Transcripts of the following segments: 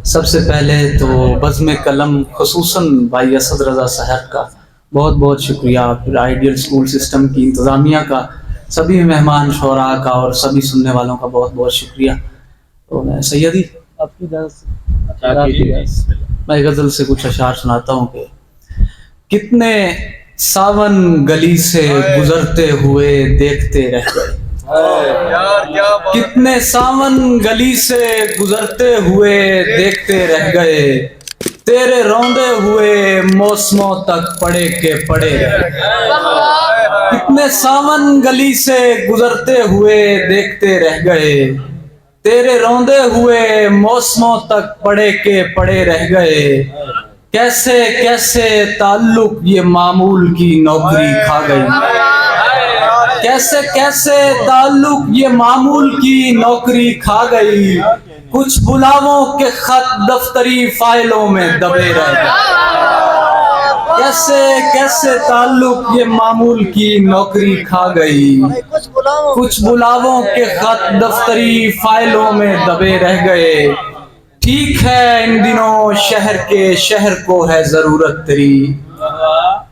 سب سے پہلے تو بزم قلم خصوصاً بھائی اسد رضا صاحب کا بہت بہت شکریہ، پھر آئیڈیل اسکول سسٹم کی انتظامیہ کا، سبھی مہمان شعراء کا اور سبھی سننے والوں کا بہت بہت شکریہ۔ تو میں سیدی آپ کی میں غزل سے کچھ اشعار سناتا ہوں کہ کتنے ساون گلی سے گزرتے ہوئے دیکھتے رہ گئے، کتنے ساون گلی سے گزرتے ہوئے دیکھتے رہ گئے، تیرے روندے ہوئے موسموں تک پڑے کے پڑے رہ گئے، کتنے ساون گلی سے گزرتے ہوئے دیکھتے رہ گئے، تیرے روندے ہوئے موسموں تک پڑے کے پڑے رہ گئے، کیسے کیسے تعلق یہ معمول کی نوکری کھا گئی، کیسے کیسے تعلق یہ معمول کی نوکری کھا گئی، کچھ بلاووں کے خط دفتری فائلوں میں دبے رہ گئے، کیسے کیسے تعلق یہ معمول کی نوکری کھا گئی، کچھ بلاووں کے خط دفتری فائلوں میں دبے رہ گئے، ٹھیک ہے ان دنوں شہر کے شہر کو ہے ضرورت تیری،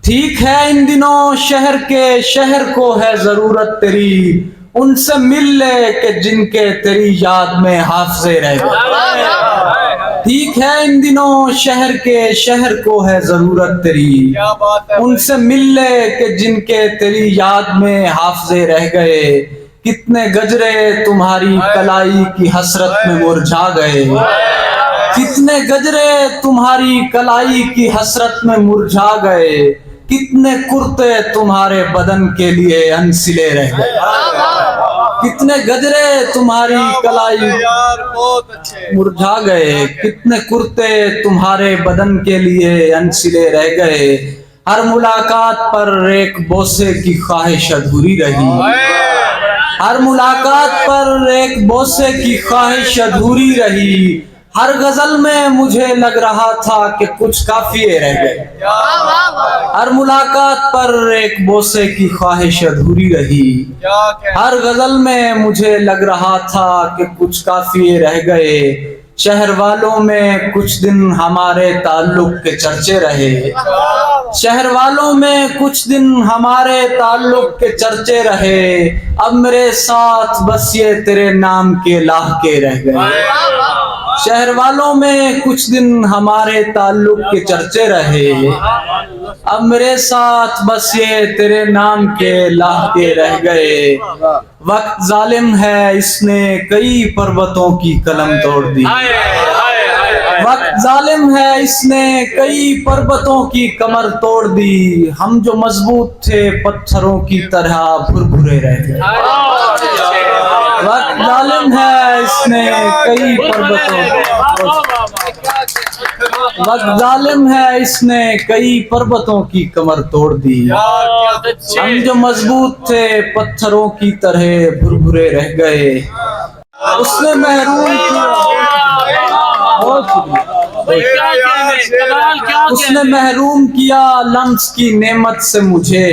ٹھیک ہے ان دنوں شہر کے شہر کو ہے ضرورت تیری، ان سے مل لے کہ جن کے تیری یاد میں حافظے رہ گئے، ٹھیک ہے ان دنوں شہر کے شہر کو ہے ضرورت تیری، ان سے مل لے کہ جن کے تیری یاد میں حافظے رہ گئے، کتنے گجرے تمہاری کلائی کی حسرت میں مرجھا گئے، کتنے گجرے تمہاری کلائی کی حسرت میں مرجھا گئے، کتنے کرتے تمہارے بدن کے لیے انسلے رہ گئے، کتنے گجرے تمہاری کلائی مرجھا گئے، کتنے کرتے تمہارے بدن کے لیے انسلے رہ گئے، ہر ملاقات پر ایک بوسے کی خواہش ادھوری رہی، ہر ملاقات پر ایک بوسے کی خواہش ادھوری رہی، ہر غزل میں مجھے لگ رہا تھا کہ کچھ قافیے رہ گئے، ہر ملاقات پر ایک بوسے کی خواہش ادھوری رہی، ہر غزل میں مجھے لگ رہا تھا کہ کچھ قافیے رہ گئے، شہر والوں میں کچھ دن ہمارے تعلق کے چرچے رہے، شہر والوں میں کچھ دن ہمارے تعلق کے چرچے رہے، اب میرے ساتھ بس یہ تیرے نام کے لاحقے رہ گئے، شہر والوں میں کچھ دن ہمارے تعلق کے چرچے رہے، اب میرے ساتھ بس یہ تیرے نام کے لاحقے رہ گئے، وقت ظالم ہے اس نے کئی پروتوں کی قلم توڑ دی، وقت ظالم ہے اس نے کئی پروتوں کی کمر توڑ دی، ہم جو مضبوط تھے پتھروں کی طرح بھربھرے رہ گئے، وقت ظالم ہے اس نے کئی وقت ظالم ہے اس نے کئی پروتوں کی کمر توڑ دی، ہم جو مضبوط تھے پتھروں کی طرح بھربھرے رہ گئے، اس نے محروم اس نے محروم کیا لمس کی نعمت سے مجھے،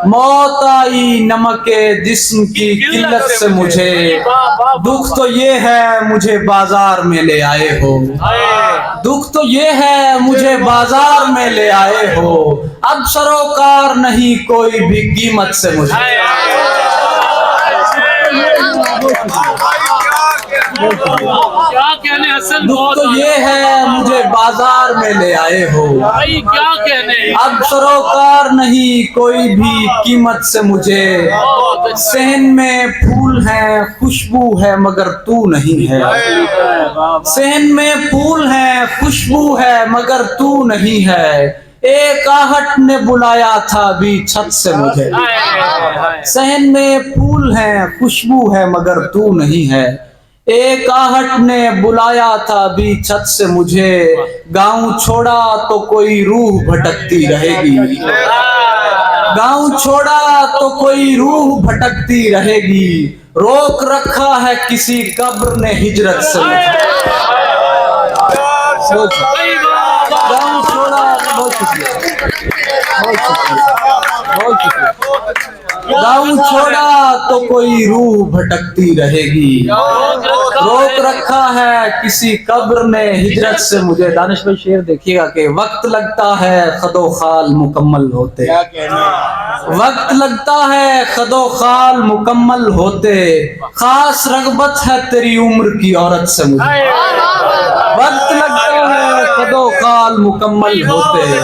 موت آئی نمک جسم کی قلت سے مجھے، دکھ تو یہ ہے مجھے بازار میں لے آئے ہو، دکھ تو یہ ہے مجھے بازار میں لے آئے ہو، اب سروکار نہیں کوئی بھی قیمت سے مجھے، دکھ تو یہ ہے مجھے بازار میں لے آئے ہو، اب سروکار نہیں کوئی بھی قیمت سے مجھے، صحن میں پھول ہیں خوشبو ہے مگر تو نہیں ہے، صحن میں پھول ہیں خوشبو ہے مگر تو نہیں ہے، ایک آہٹ نے بلایا تھا بھی چھت سے مجھے، صحن میں پھول ہیں خوشبو ہے مگر تو نہیں ہے، ایک آہٹ نے بلایا تھا بھی چھت سے مجھے، گاؤں چھوڑا تو کوئی روح بھٹکتی رہے گی، گاؤں چھوڑا تو کوئی روح بھٹکتی رہے گی، روک رکھا ہے کسی قبر نے ہجرت سے مجھے، گاؤں چھوڑا بہت شکریہ گاؤں چھوڑا تو کوئی روح بھٹکتی رہے گی، روک رکھا ہے کسی قبر نے ہجرت سے مجھے. دانش بھائی شعر دیکھیے گا کہ وقت لگتا ہے خد و خال مکمل ہوتے. وقت لگتا ہے خد و خال مکمل ہوتے. خاص رغبت ہے تیری عمر کی عورت سے مجھے. وقت لگتا ہے خد و خال مکمل ہوتے.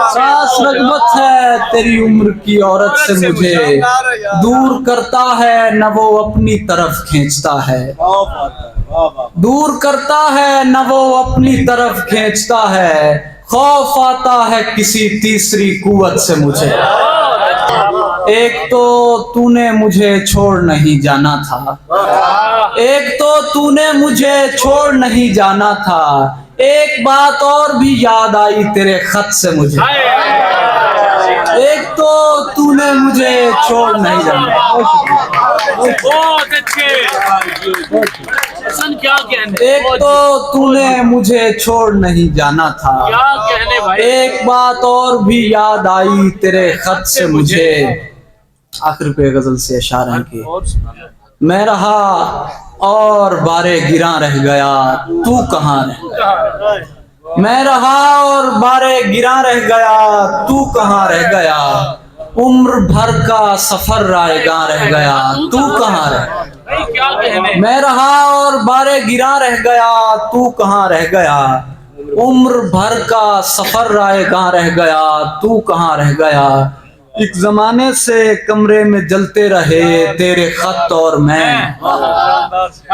خاص رغبت ہے تیری عمر کی عورت سے مجھے. دور کرتا ہے نہ وہ اپنی طرف کھینچتا ہے. دور کرتا ہے نہ وہ اپنی طرف کھینچتا ہے. خوف آتا ہے کسی تیسری قوت سے مجھے. ایک تو تو نے مجھے چھوڑ نہیں جانا تھا. ایک تو تو نے مجھے چھوڑ نہیں جانا تھا. ایک بات اور بھی یاد آئی تیرے خط سے مجھے. ایک تو تو نے مجھے چھوڑ نہیں جانا. بہت اچھے. کیا کہنے. ایک تو تو نے مجھے چھوڑ نہیں جانا تھا. کیا کہنے بھائی. ایک بات اور بھی یاد آئی تیرے خط سے مجھے. آخر پہ غزل سے اشعار ہیں کہ میں رہا اور بارے گراں رہ گیا تو کہاں رہ گیا. میں رہا اور بارے گراں رہ گیا تو کہاں رہ گیا. عمر بھر کا سفر رائے گاں رہ گیا تو کہاں رہ گیا. کیا کہنے. میں رہا اور بارے گراں رہ گیا تو کہاں رہ گیا. عمر بھر کا سفر رائے گاں رہ گیا تو کہاں رہ گیا. ایک زمانے سے کمرے میں جلتے رہے تیرے خط اور میں.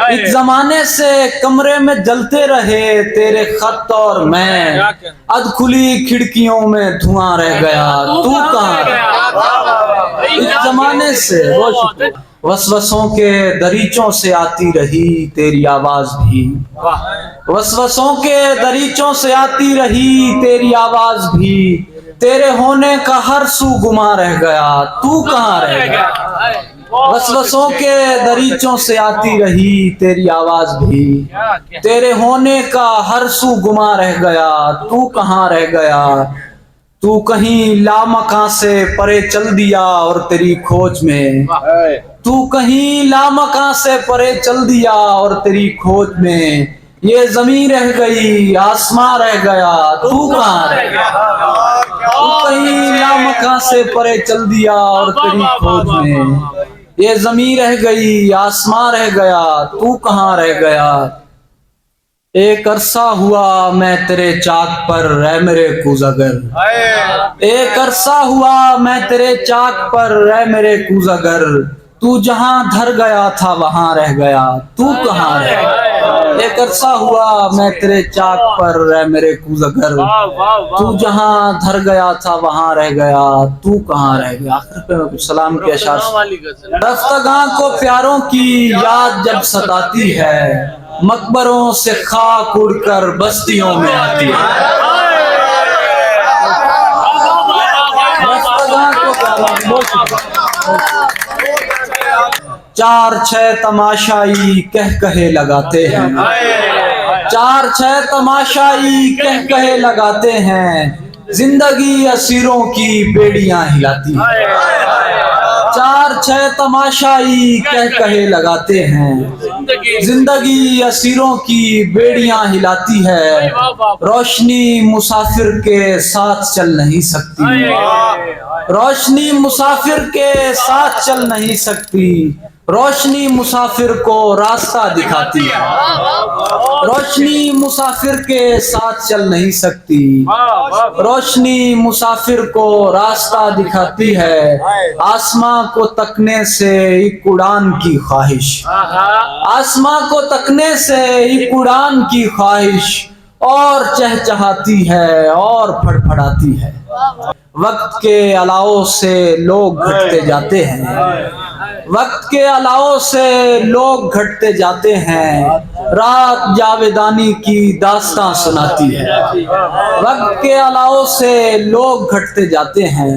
ایک زمانے سے کمرے میں جلتے رہے تیرے خط اور میں. اد کھلی کھڑکیوں میں دھواں رہ گیا تو کہاں رہ گیا. ایک زمانے سے وسوسوں کے دریچوں سے آتی رہی تیری آواز بھی. وسوسوں کے دریچوں سے آتی رہی تیری آواز بھی. تیرے ہونے کا ہر سو گما رہ گیا تو کہاں رہ گیا. وسوسوں کے دریچوں سے آتی رہی تیری آواز بھی. تیرے ہونے کا ہر سو گما رہ گیا تو کہاں رہ گیا. تو کہیں لامکاں سے پرے چل دیا اور تیری کھوج میں. تو کہیں لامکاں سے پرے چل دیا اور تیری کھوج میں. یہ زمین رہ گئی آسماں رہ گیا تو کہاں رہ گیا. تو کہیں لامکاں سے پرے چل دیا اور تیری کھوج میں. یہ زمین رہ گئی آسماں رہ گیا تو کہاں رہ گیا. ایک عرصہ ہوا میں تیرے چاک پر رہ میرے کوزگر. ایک عرصہ ہوا میں تیرے چاک پر رہ میرے کوزگر. تو جہاں دھر گیا تھا وہاں رہ گیا تو کہاں رہ گیا. ایک عرصہ ہوا میں تیرے چاک پر رہ میرے کوزگر. تو جہاں دھر گیا تھا وہاں رہ گیا تو کہاں رہ گیا. آخر پہ میں کچھ سلام کے اشعار. رفتگاں کو پیاروں کی یاد جب ستاتی ہے. مقبروں سے خاک اڑ کر بستیوں میں آتی ہے. رفتگاں کو چار چھ تماشائی کہہ کہے لگاتے ہیں. چار چھ تماشائی کہہ کہے لگاتے ہیں. زندگی اسیروں کی بیڑیاں ہلاتی ہے. چار چھ تماشائی کہہ کہے لگاتے ہیں. زندگی اسیروں کی بیڑیاں ہلاتی ہے. روشنی مسافر کے ساتھ چل نہیں سکتی. روشنی مسافر کے ساتھ چل نہیں سکتی. روشنی مسافر کو راستہ دکھاتی ہے. روشنی مسافر کے ساتھ چل نہیں سکتی. روشنی مسافر کو راستہ دکھاتی ہے. آسماں کو تکنے سے ایک اڑان کی خواہش. آسماں کو تکنے سے ایک اڑان کی خواہش. اور چہچہاتی ہے اور پھڑپھڑاتی ہے. وقت کے الاؤ سے لوگ گھٹتے جاتے ہیں. وقت کے الاؤ سے لوگ گھٹتے جاتے ہیں. رات جاویدانی کی داستان سناتی ہے. وقت کے الاؤ سے لوگ گھٹتے جاتے ہیں.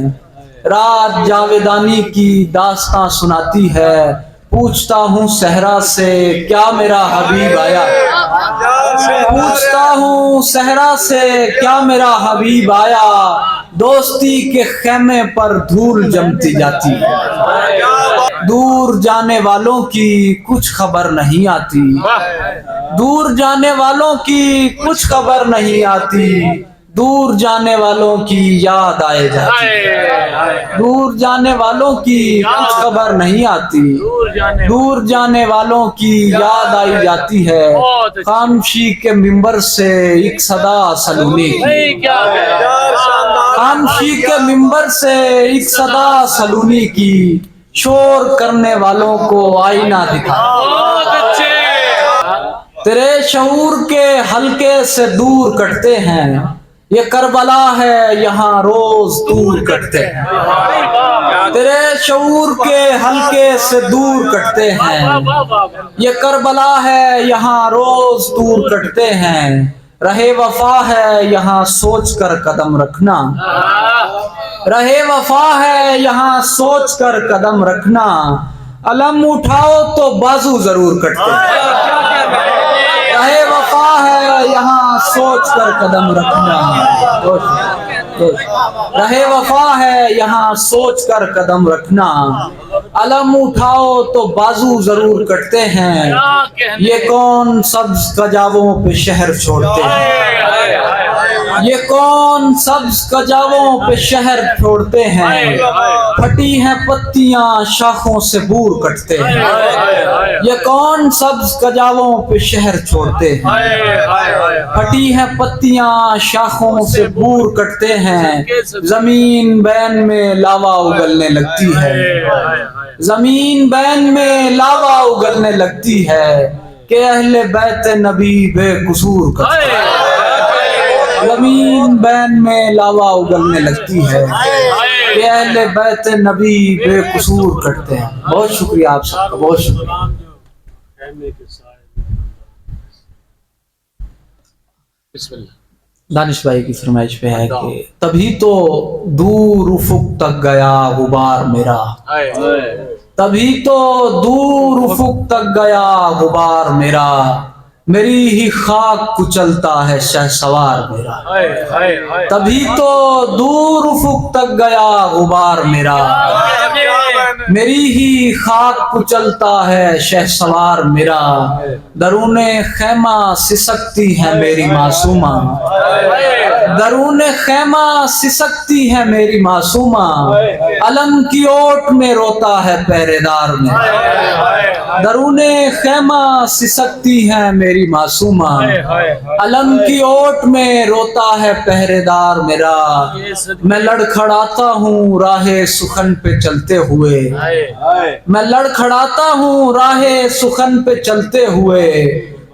رات جاویدانی کی داستان سناتی ہے. پوچھتا ہوں صحرا سے کیا میرا حبیب آیا. پوچھتا ہوں صحرا سے کیا میرا حبیب آیا. دوستی کے خیمے پر دھول جمتی جاتی ہے. دور جانے والوں کی کچھ خبر نہیں آتی دور جانے والوں کی کچھ خبر نہیں آتی دور جانے والوں کی یاد آئے جاتی دور جانے والوں کی کچھ خبر نہیں آتی دور جانے والوں کی یاد آئی جاتی ہے خاموشی کے منبر سے ایک صدا سلونی کی خاموشی کے منبر سے ایک صدا سلونی کی شور کرنے والوں کو آئینہ دکھا تیرے شعور کے حلقے سے دور کٹتے ہیں یہ کربلا ہے یہاں روز دور کٹتے ہیں تیرے شعور کے حلقے سے دور کٹتے ہیں یہ کربلا ہے یہاں روز دور کٹتے ہیں رہے وفا ہے یہاں سوچ کر قدم رکھنا رہے وفا ہے یہاں سوچ کر قدم رکھنا علم اٹھاؤ تو بازو ضرور کٹتے ہیں رہے وفا ہے یہاں سوچ کر قدم رکھنا رہے وفا ہے یہاں سوچ کر قدم رکھنا علم اٹھاؤ تو بازو ضرور کٹتے ہیں یہ کون سبز کجاووں پہ شہر چھوڑتے ہیں یہ کون سبز کجاووں پہ شہر چھوڑتے ہیں پھٹی ہیں پتیاں شاخوں سے بور کٹتے ہیں یہ کون سبز کجاووں پہ شہر چھوڑتے ہیں پھٹی ہیں پتیاں شاخوں سے بور کٹتے ہیں زمین بین میں لاوا اگلنے لگتی ہے زمین بین میں لاوا اگلنے لگتی ہے کہ اہل بیت نبی بے قصور کرتے ہیں زمین بین میں لاوا اگلنے لگتی ہے کہ اہل بیت نبی بے قصور کرتے ہیں بہت شکریہ آپ سب کا بہت شکریہ دانش بھائی کی فرمائش پہ ہے کہ تبھی تو دور افق تک گیا غبار میرا تبھی تو دور افق تک گیا غبار میرا میری ہی خاک کچلتا ہے شہسوار میرا تبھی تو دور افق تک گیا غبار میرا میری ہی خاک کچلتا ہے شہسوار میرا درون خیمہ سسکتی ہے میری معصومہ درون خیمہ سسکتی ہے میری معصومہ علم کی اوٹ میں روتا ہے پہرے دار میں درون خیمہ سسکتی ہے میری معصومہ علم کی اوٹ میں روتا ہے پہرے دار میرا میں لڑکھڑاتا ہوں راہ سخن پہ چلتے ہوئے میں لڑکھڑاتا ہوں راہ سخن پہ چلتے ہوئے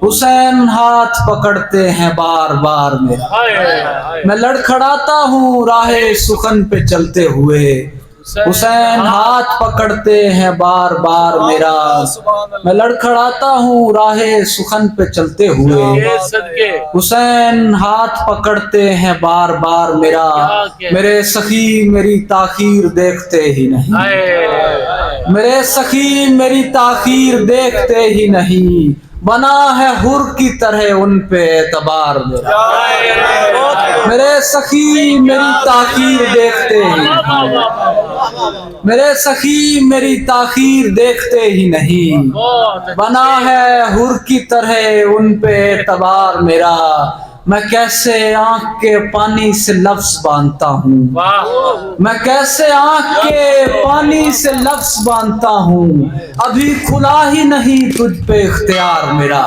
حسین ہاتھ پکڑتے ہیں بار بار میرا میں لڑکھڑاتا ہوں راہ سخن پہ چلتے ہوئے حسین ہاتھ پکڑتے ہیں بار بار میرا میں لڑکھڑاتا ہوں راہ سخن پہ چلتے ہوئے حسین ہاتھ پکڑتے ہیں بار بار میرا میرے سخی میری تاخیر دیکھتے ہی نہیں میرے سخی میری تاخیر دیکھتے ہی نہیں بنا ہے حر کی طرح ان پہ اعتبار میرا میرے سخی میری تاخیر دیکھتے ہی میرے سخی میری تاخیر دیکھتے ہی نہیں بنا ہے حر کی طرح ان پہ اعتبار میرا میں کیسے آنکھ کے پانی سے لفظ باندھتا ہوں میں کیسے آنکھ کے پانی سے لفظ باندھتا ہوں ابھی کھلا ہی نہیں تجھ پہ اختیار میرا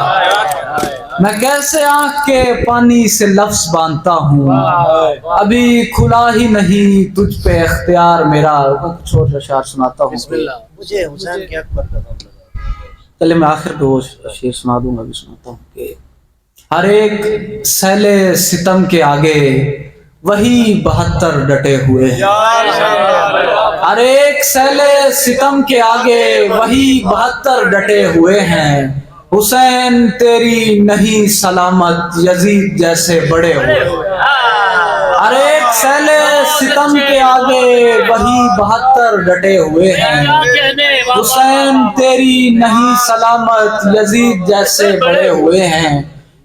میں کیسے آنکھ کے پانی سے لفظ باندھتا ہوں ابھی کھلا ہی نہیں تجھ پہ اختیار میرا کچھ اور اشعار سناتا ہوں مجھے حسین کے حق پر چلے میں آخر پہ وہ شعر سنا دوں گا بھی سناتا ہوں کہ ہر ایک سیلے ستم کے آگے وہی 72 ڈٹے ہوئے ہیں ہر ایک سیلے ستم کے آگے وہی 72 ڈٹے ہوئے ہیں حسین تیری نہیں سلامت یزید جیسے بڑے ہوئے ہر ایک سیلے ستم کے آگے وہی 72 ڈٹے ہوئے ہیں حسین تیری نہیں سلامت یزید جیسے بڑے ہوئے ہیں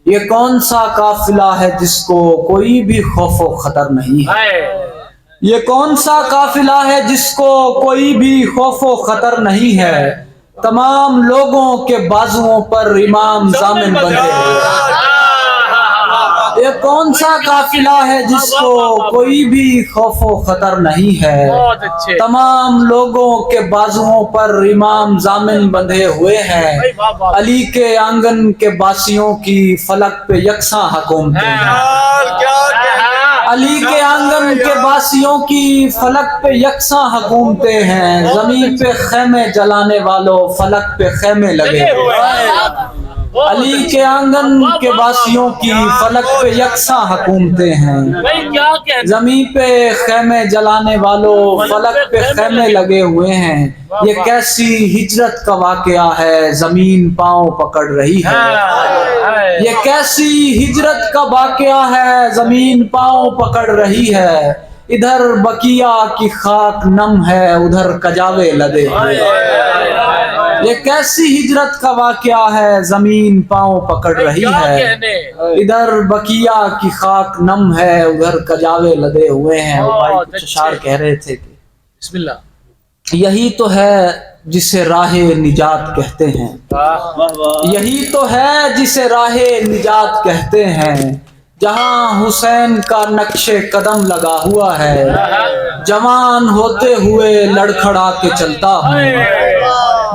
یہ کون سا قافلہ ہے جس کو کوئی بھی خوف و خطر نہیں ہے یہ کون سا قافلہ ہے جس کو کوئی بھی خوف و خطر نہیں ہے، تمام لوگوں کے بازوؤں پر امام ضامن بندھے ہوئے۔ یہ کون سا قافلہ ہے جس کو کوئی بھی خوف و خطر نہیں ہے، بہت اچھے، تمام لوگوں کے بازوؤں پر امام ضامن بندھے ہوئے ہیں، علی کے آنگن کے باسیوں کی فلک پہ یکساں حکومتیں ہیں، علی کے آنگن کے باسیوں کی فلک پہ یکساں حکومتیں ہیں، زمین پہ خیمے جلانے والوں فلک پہ خیمے لگے ہوئے ہیں، علی کے آنگن کے باسیوں کی فلک پہ یکساں حکومتیں ہیں، بھائی کیا کہنے، زمین پہ خیمے جلانے والوں فلک پہ خیمے لگے ہوئے ہیں، یہ کیسی ہجرت کا واقعہ ہے زمین پاؤں پکڑ رہی ہے، یہ کیسی ہجرت کا واقعہ ہے زمین پاؤں پکڑ رہی ہے، ادھر بقیہ کی خاک نم ہے ادھر کجاوے لدے ہوئے، یہ کیسی ہجرت کا واقعہ ہے زمین پاؤں پکڑ رہی ہے، ادھر بقیہ کی خاک نم ہے ادھر کجاوے لدے ہوئے ہیں۔ وہ بھائی کچھ اشعار کہہ رہے تھے کہ بسم اللہ، یہی تو ہے جسے راہ نجات کہتے ہیں، یہی تو ہے جسے راہ نجات کہتے ہیں، جہاں حسین کا نقش قدم لگا ہوا ہے، جوان ہوتے ہوئے لڑکھڑا کے چلتا ہوں،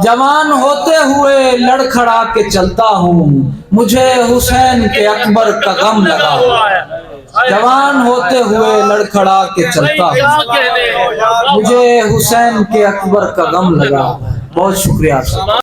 جوان ہوتے ہوئے لڑکھڑا کے چلتا ہوں، مجھے حسین کے اکبر کا غم لگا ہوا ہے، جوان ہوتے ہوئے لڑکھڑا کے چلتا ہوں، مجھے حسین کے اکبر کا غم لگا۔ بہت شکریہ۔